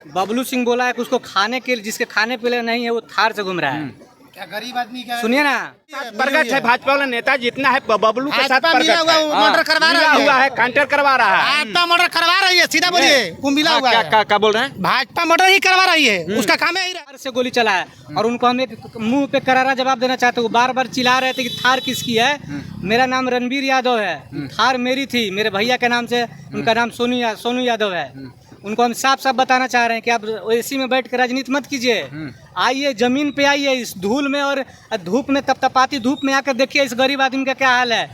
बबलू सिंह बोला है कि उसको खाने के लिए, जिसके खाने के लिए नहीं है वो थार से घूम रहा है। क्या गरीब आदमी क्या सुनिए ना, प्रगट है भाजपा वाला नेता जितना है बबलू के साथ भाजपा मिला हुआ है, मर्डर करवा रहा है। हुआ है, काउंटर करवा रहा है। भाजपा मर्डर करवा रही है, सीधा बोलिए। वो मिला हुआ है, क्या बोल रहे हैं? भाजपा मर्डर ही करवा रही है, उसका काम है। थार से गोली चला है और उनको हम एक मुंह पे करारा जवाब देना चाहते हैं। वो बार बार चिल्ला रहे थे कि थार किसकी है। मेरा नाम रणबीर यादव है, थार मेरी थी, मेरे भैया के नाम से, उनका नाम सोनू यादव है। उनको हम साफ साफ बताना चाह रहे हैं कि आप एसी में बैठ कर राजनीति मत कीजिए। आइए जमीन पे आइए, इस धूल में और धूप में, तपतपाती धूप में आकर देखिए इस गरीब आदमी का क्या हाल है।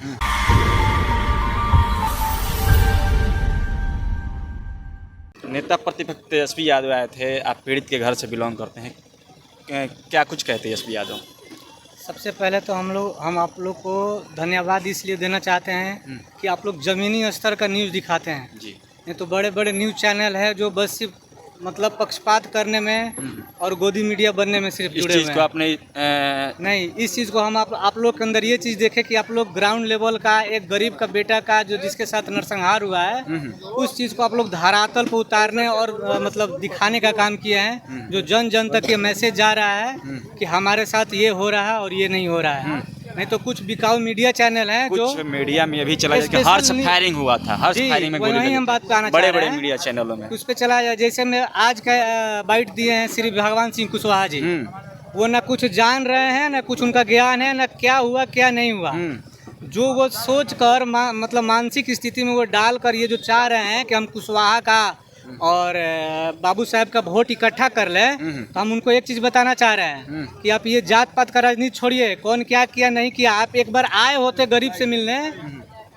नेता प्रतिपक्ष तेजस्वी यादव आए थे, आप पीड़ित के घर से बिलोंग करते हैं, क्या कुछ कहते हैं तेजस्वी यादव? सबसे पहले तो हम आप लोग को धन्यवाद इसलिए देना चाहते हैं कि आप लोग ज़मीनी स्तर का न्यूज़ दिखाते हैं। जी, नहीं तो बड़े बड़े न्यूज़ चैनल है जो बस सिर्फ मतलब पक्षपात करने में और गोदी मीडिया बनने में सिर्फ इस जुड़े चीज़ हुए को हैं। आपने नहीं, इस चीज़ को हम आप लोग के अंदर ये चीज़ देखें कि आप लोग ग्राउंड लेवल का एक गरीब का बेटा का जो जिसके साथ नरसंहार हुआ है, उस चीज़ को आप लोग धरातल पर उतारने और मतलब दिखाने का काम किए हैं। जो जन जन तक ये मैसेज जा रहा है कि हमारे साथ ये हो रहा है और ये नहीं हो रहा है। नहीं तो कुछ बिकाऊ मीडिया चैनल हैं जो कुछ मीडिया में अभी चला कि हर्ष फायरिंग हुआ था, हर्ष फायरिंग में गोली वही हम बात कहना चाह बड़े रहे बड़े हैं। मीडिया चैनलों में उस पे चला जाए। जैसे मैं आज का बाइट दिए हैं श्री भगवान सिंह कुशवाहा जी, वो ना कुछ जान रहे हैं, ना कुछ उनका ज्ञान है, ना क्या हुआ क्या नहीं हुआ। जो वो सोच कर मतलब मानसिक स्थिति में वो डाल कर ये जो चाह रहे हैं कि हम कुशवाहा का और बाबू साहब का वोट इकट्ठा कर लें, तो हम उनको एक चीज़ बताना चाह रहे हैं कि आप ये जात पात का राजनीति छोड़िए, कौन क्या किया नहीं किया। आप एक बार आए होते गरीब से मिलने,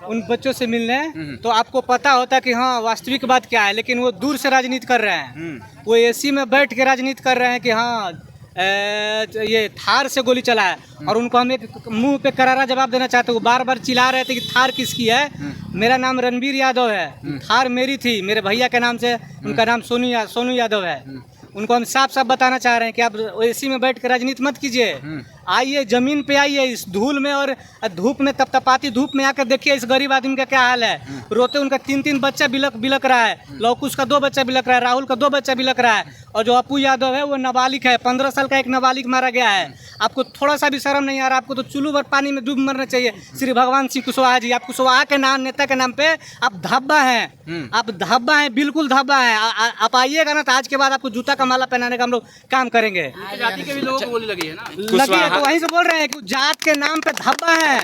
उन बच्चों से मिलने, तो आपको पता होता कि हाँ वास्तविक बात क्या है। लेकिन वो दूर से राजनीति कर रहे हैं, वो एसी में बैठ के राजनीति कर रहे हैं कि हाँ ये थार से गोली चला है और उनको हम एक मुंह पे करारा जवाब देना चाहते हैं। वो बार बार चिल्ला रहे थे कि थार किसकी है। मेरा नाम रणबीर यादव है, थार मेरी थी, मेरे भैया के नाम से, उनका नाम सोनू यादव है। उनको हम साफ साफ बताना चाह रहे हैं कि आप एसी में बैठ कर राजनीति मत कीजिए। आइए जमीन पे आइए, इस धूल में और धूप में, तपतपाती धूप में आकर देखिए इस गरीब आदमी का क्या हाल है। रोते उनका 3 बच्चा बिलक रहा है, लौकुश का 2 बच्चा बिलक रहा है, राहुल का 2 बच्चा बिलक रहा है, और जो अपू यादव है वो नाबालिग है, 15 साल का एक नाबालिग मारा गया है। आपको थोड़ा सा भी शर्म नहीं आ रहा? आपको तो चुल्लू भर पानी में डूब मरना चाहिए। श्री भगवान सिंह कुशवाहा जी, आप कुशवाहा के नाम, नेता के नाम पे आप धब्बा हैं, आप धब्बा हैं, बिल्कुल धब्बा हैं। आप आइएगा ना तो आज के बाद आपको जूता का माला पहनाने का हम लोग काम करेंगे। जाति के भी लोगों को गोली लगी है ना, लगी है तो वहीं से बोल रहे हैं कि जात के नाम पे धब्बा है।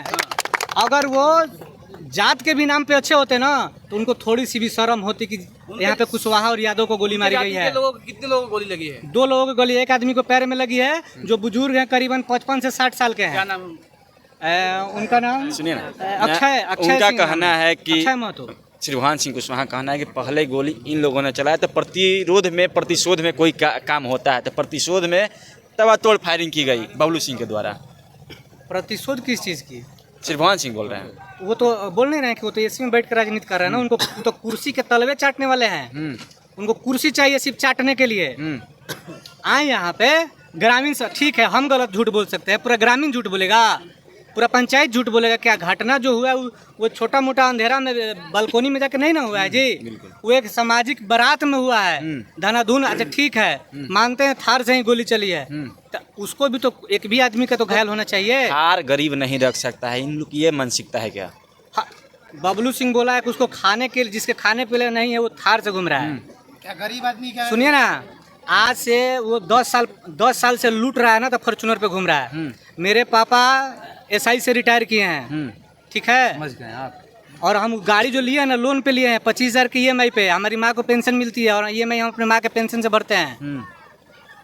अगर वो जात के भी नाम पे अच्छे होते ना तो उनको थोड़ी सी भी शर्म होती कि यहाँ पे कुशवाहा और यादव को गोली मारी गई है। कितने लोगों को गोली लगी है? 2 लोगों को गोली, एक आदमी को पैर में लगी है जो बुजुर्ग है, करीबन 55 से 60 साल के हैं। क्या नाम? उनका नाम सुनिए ना, अक्षय उनका सिंह कहना है कि अक्षय महतो। श्री भगवान सिंह कुशवाहा कहना है कि पहले गोली इन लोगों ने चलाया तो प्रतिशोध में कोई काम होता है, तो प्रतिशोध में तबातोड़ फायरिंग की गई बबलू सिंह के द्वारा। प्रतिशोध किस चीज़ की? श्री भगवान सिंह बोल रहे हैं। वो तो बोल नहीं रहे हैं कि वो तो एसी में बैठ कर राजनीति कर रहे हैं ना। उनको तो कुर्सी के तलवे चाटने वाले हैं। उनको कुर्सी चाहिए सिर्फ चाटने के लिए। आए यहाँ पे ग्रामीण से, ठीक है हम गलत झूठ बोल सकते हैं, पूरा ग्रामीण झूठ बोलेगा, पूरा पंचायत झूठ बोलेगा। क्या घटना जो हुआ है वो छोटा मोटा अंधेरा में बालकोनी में जाके नहीं ना हुआ है जी, वो एक सामाजिक बारात में हुआ है, धनाधुन। अच्छा ठीक है, मानते हैं थार से ही गोली चली है, तो उसको भी तो एक भी आदमी का तो घायल होना चाहिए। थार गरीब नहीं रख सकता है, इन लोग की ये मानसिकता है क्या? बबलू सिंह बोला है कि उसको खाने के लिए, जिसके खाने के लिए नहीं है वो थार से घूम रहा है। क्या गरीब आदमी क्या? सुनिए ना, आज से वो 10 साल से लूट रहा है ना तो फॉर्च्यूनर पे घूम रहा है। मेरे पापा एसआई से रिटायर किए हैं, ठीक है, समझ गए आप। और हम गाड़ी जो लिए हैं ना लोन पे लिए हैं, 25,000 की EMI पे। हमारी माँ को पेंशन मिलती है और EMI हम अपने माँ के पेंशन से भरते हैं।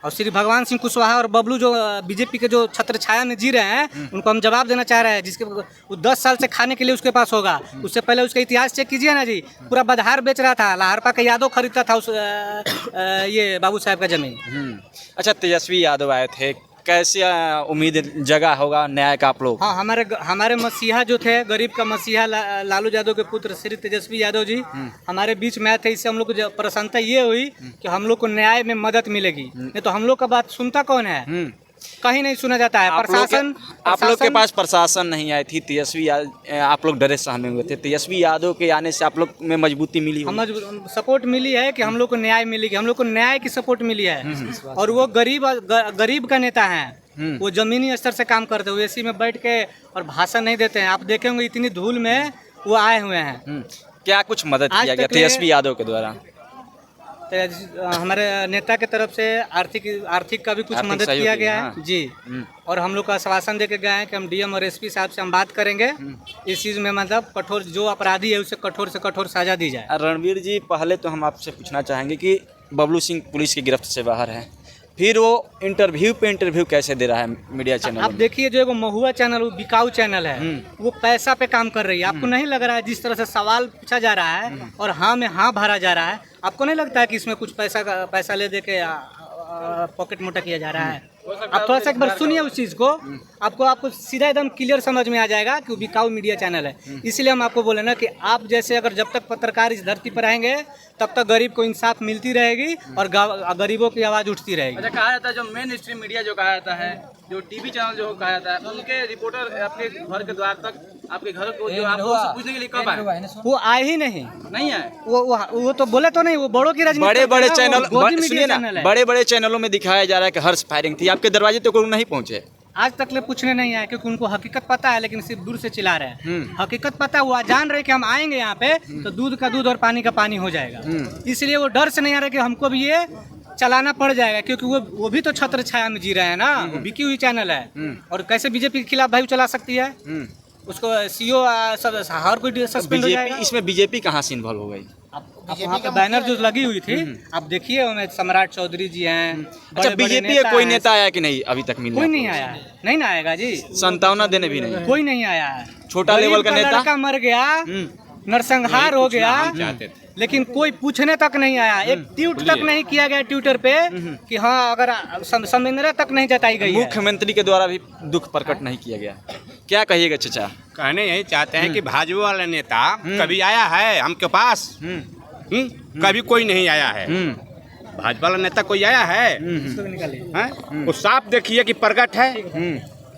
और श्री भगवान सिंह कुशवाहा और बबलू जो बीजेपी के जो छत्र छाया में जी रहे हैं, उनको हम जवाब देना चाह रहे हैं। जिसके वो 10 साल से खाने के लिए उसके पास होगा, उससे पहले उसका इतिहास चेक कीजिए ना जी। पूरा बधार बेच रहा था, लाहरपा का यादव खरीदता था उस ये बाबू साहब का जमीन। अच्छा, तेजस्वी यादव आए थे, कैसे उम्मीद जगह होगा न्याय का आप लोग? हाँ, हमारे मसीहा जो थे, गरीब का मसीहा लालू यादव के पुत्र श्री तेजस्वी यादव जी हमारे बीच में आए थे। इससे हम लोग को प्रसन्नता ये हुई कि हम लोग को न्याय में मदद मिलेगी। नहीं तो हम लोग का बात सुनता कौन है? कहीं नहीं सुना जाता है। आप लोग के प्रशासन पास प्रशासन नहीं आई थी, आप लोग डरे सहमे हुए थे। तेजस्वी यादव के आने से आप लोग में मजबूती मिली होगी। हम सपोर्ट मिली है कि हम लोग को न्याय मिलेगी, हम लोग को न्याय की सपोर्ट मिली है। और वो गरीब का नेता है, वो जमीनी स्तर से काम करते हुए एसी में बैठ के और भाषण नहीं देते हैं। आप देखे होंगे इतनी धूल में वो आए हुए हैं। क्या कुछ मदद आज किया गया तक तेजस्वी यादव के द्वारा? हमारे नेता के तरफ से आर्थिक का भी कुछ आर्थिक मदद सहयोग किया किया, गया हाँ। है जी। और हम लोग को आश्वासन दे के गए हैं कि हम डीएम और एसपी साहब से हम बात करेंगे इस चीज़ में, मतलब कठोर जो अपराधी है उसे कठोर से कठोर सजा दी जाए। रणवीर जी, पहले तो हम आपसे पूछना चाहेंगे कि बबलू सिंह पुलिस की गिरफ्त से बाहर है, फिर वो इंटरव्यू पे इंटरव्यू कैसे दे रहा है मीडिया चैनल आप में? देखिए जो एगो महुआ चैनल, वो बिकाऊ चैनल है, वो पैसा पे काम कर रही है। आपको नहीं लग रहा है जिस तरह से सवाल पूछा जा रहा है और हाँ में हाँ भरा जा रहा है, आपको नहीं लगता है कि इसमें कुछ पैसा ले दे के पॉकेट मोटा किया जा रहा है? आप थोड़ा सा एक बार सुनिए उस चीज़ को, आपको सीधा एकदम क्लियर समझ में आ जाएगा कि वो बिकाऊ मीडिया चैनल है। इसलिए हम आपको बोले ना कि आप जैसे अगर जब तक पत्रकार इस धरती पर रहेंगे तब तक गरीब को इंसाफ मिलती रहेगी और गरीबों की आवाज़ उठती रहेगी। अच्छा, कहा जाता है जो मेन स्ट्रीम मीडिया जो कहा जाता है, जो टीवी चैनल जो कहा जाता है, उनके रिपोर्टर आपके घर के द्वार तक, आपके घर को जो आपको पूछने के लिए कब आए? वो आए ही नहीं आए। वो तो बोले तो नहीं, वो बड़ों की राजनीति बड़े बड़े करते हैं ना, चैनल, वो गोदी सुनिए मीडिया ना, चैनल है। बड़े बड़े चैनलों में दिखाया जा रहा है कि हर्ष फायरिंग थी, आपके दरवाजे तो कोई नहीं पहुंचे। आज तक ले पूछने नहीं आए क्योंकि उनको हकीकत पता है, लेकिन सिर्फ दूर से चिल्ला रहे हैं। हकीकत पता है, वो जान रहे कि हम आएंगे यहाँ पे तो दूध का दूध और पानी का पानी हो जाएगा। इसलिए वो डर से नहीं आ रहे कि हमको भी ये चलाना पड़ जाएगा, क्योंकि वो भी तो छत्र छाया में जी रहे हैं ना। वो बिकी हुई चैनल है और कैसे बीजेपी के खिलाफ भाई चला सकती है? उसको सीओ हर कोई सस्पेंड हो जाएगा। इसमें बीजेपी कहाँ से इन्वॉल्व हो गई? आप वहाँ पे बैनर जो लगी हुई थी, आप देखिए उनमें सम्राट चौधरी जी हैं। अच्छा, बीजेपी का कोई नेता आया कि नहीं अभी तक? मिलने कोई नहीं आया, नहीं ना आएगा जी। संतावना देने भी नहीं, कोई नहीं आया है। छोटा लेवल का नेता लड़का मर गया, नरसंहार हो गया, लेकिन कोई पूछने तक नहीं आया। एक ट्वीट तक नहीं किया गया ट्विटर पे कि हाँ, अगर संवेदना तक नहीं जताई गई है। मुख्यमंत्री के द्वारा भी दुख प्रकट नहीं किया गया। क्या कहिएगा चाचा? कहने यही चाहते हैं कि भाजपा वाला नेता कभी आया है हमके पास? कभी कोई नहीं आया है। भाजपा वाला नेता कोई आया है? हैं? वो साफ देखिए कि प्रकट है,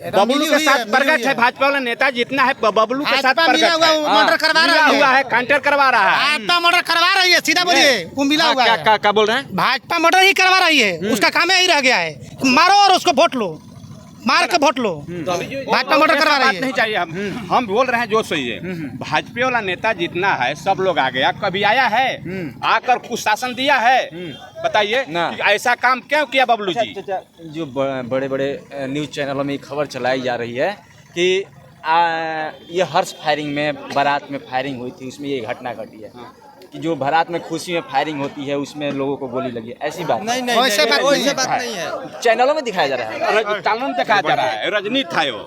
बबलू के साथ प्रकट है। भाजपा वाला नेता जितना है बबलू के साथ प्रकट है। मर्डर करवा रहा हुआ है, काउंटर करवा रहा है। भाजपा मर्डर करवा रही है, सीधा बोलिए। वो मिला हुआ है, क्या बोल रहे हैं? भाजपा मर्डर ही करवा रही है, उसका काम यही रह गया है, मारो और उसको वोट लो, मार के वोट लो। भाजपा मर्डर करवा रही है। नहीं चाहिए, हम बोल रहे हैं जो सही है। भाजपा वाला नेता जितना है सब लोग आ गया, कभी आया है आकर कुछ शासन दिया है? बताइए कि ऐसा काम क्यों किया बबलू जी? जो बड़े बड़े न्यूज़ चैनलों में खबर चलाई जा रही है कि ये हर्ष फायरिंग में, बारात में फायरिंग हुई थी, उसमें ये घटना घटी है कि जो बारात में खुशी में फायरिंग होती है उसमें लोगों को गोली लगी। ऐसी बात वैसे बात नहीं है। चैनलों में दिखाया जा रहा है, चैनल में दिखाया जा रहा है, रजनी था वो।